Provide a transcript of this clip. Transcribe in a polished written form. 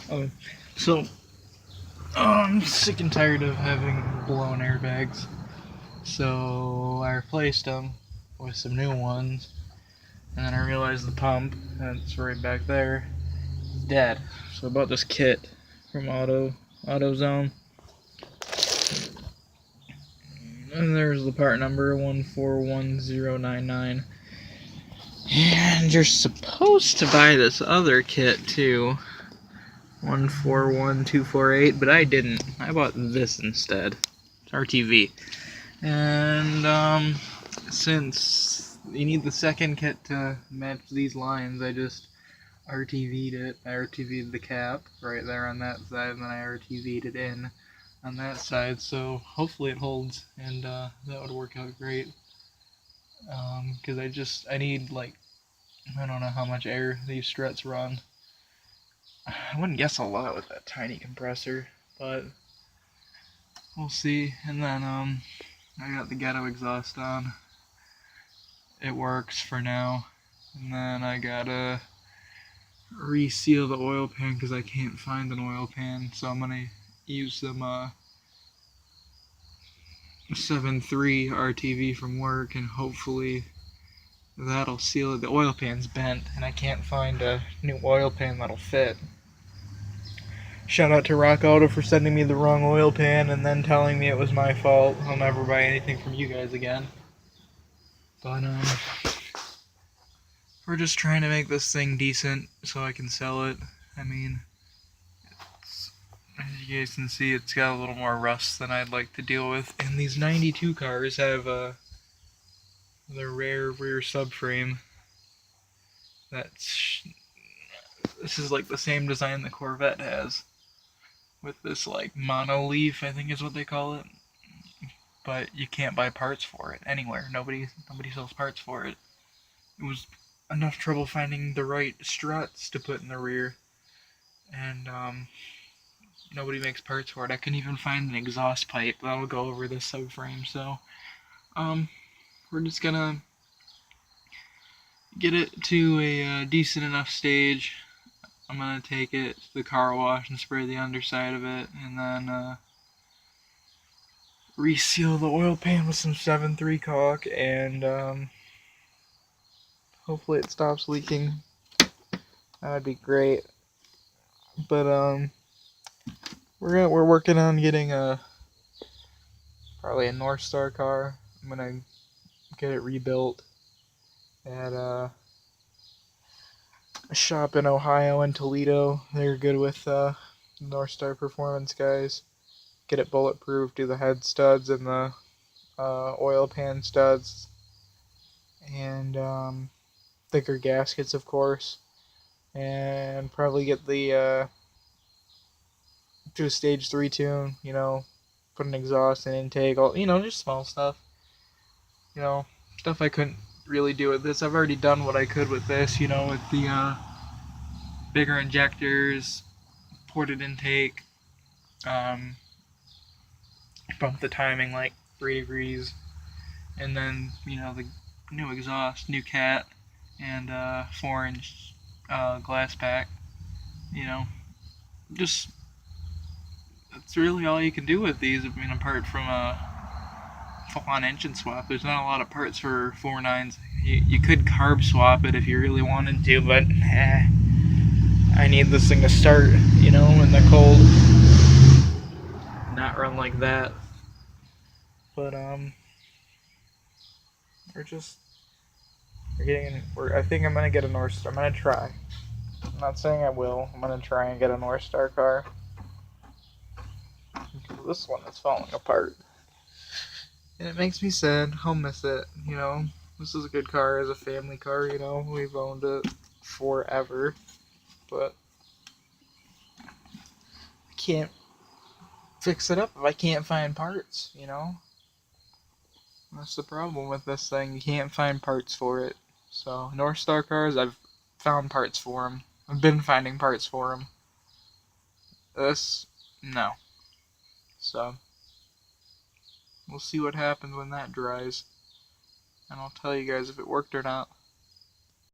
Oh, so I'm sick and tired of having blown airbags. So I replaced them with some new ones, and then I realized the pump that's right back there is dead. So I bought this kit from AutoZone, and there's the part number 141099. And you're supposed to buy this other kit too, 141248, but I didn't. I bought this instead. It's RTV. And since you need the second kit to match these lines, I just RTV'd it. I RTV'd the cap right there on that side, and then I RTV'd it in on that side, so hopefully it holds, and that would work out great. Because I need, like, I don't know how much air these struts run. I wouldn't guess a lot with that tiny compressor, but we'll see. And then I got the ghetto exhaust on. It works for now. And then I gotta reseal the oil pan because I can't find an oil pan, so I'm gonna use some 7.3 RTV from work, and hopefully that'll seal it. The oil pan's bent, and I can't find a new oil pan that'll fit. Shout out to Rock Auto for sending me the wrong oil pan and then telling me it was my fault. I'll never buy anything from you guys again. But we're just trying to make this thing decent so I can sell it. I mean, as you guys can see, it's got a little more rust than I'd like to deal with. And these 92 cars have the rare rear subframe. This is like the same design the Corvette has, with this like mono-leaf, I think is what they call it. But you can't buy parts for it anywhere. Nobody sells parts for it. It was enough trouble finding the right struts to put in the rear, and nobody makes parts for it. I couldn't even find an exhaust pipe that'll go over this subframe, so we're just gonna get it to a decent enough stage. I'm gonna take it to the car wash and spray the underside of it, and then reseal the oil pan with some 7.3 caulk, and hopefully it stops leaking. That would be great. But we're working on getting probably a North Star car. I'm gonna get it rebuilt at a shop in Ohio and Toledo. They're good with North Star Performance guys. Get it bulletproof, do the head studs and the oil pan studs, and thicker gaskets, of course, and probably get the do a stage 3 tune, put an exhaust and intake, all, just small stuff, stuff I couldn't really do with this. I've already done what I could with this, with the bigger injectors, ported intake, bump the timing like 3 degrees, and then, the new exhaust, new cat, and 4-inch glass pack, just, that's really all you can do with these. I mean, apart from a full-on engine swap, there's not a lot of parts for 4.9s. You could carb swap it if you really wanted to, but I need this thing to start, in the cold, not run like that. But I think I'm gonna get a North Star. I'm gonna try. I'm not saying I will. I'm gonna try and get a North Star car. This one is falling apart, and it makes me sad. I'll miss it. This is a good car as a family car. We've owned it forever, but I can't fix it up if I can't find parts. That's the problem with this thing. You can't find parts for it. So North Star cars, I've found parts for them. I've been finding parts for them. This, no. So we'll see what happens when that dries, and I'll tell you guys if it worked or not.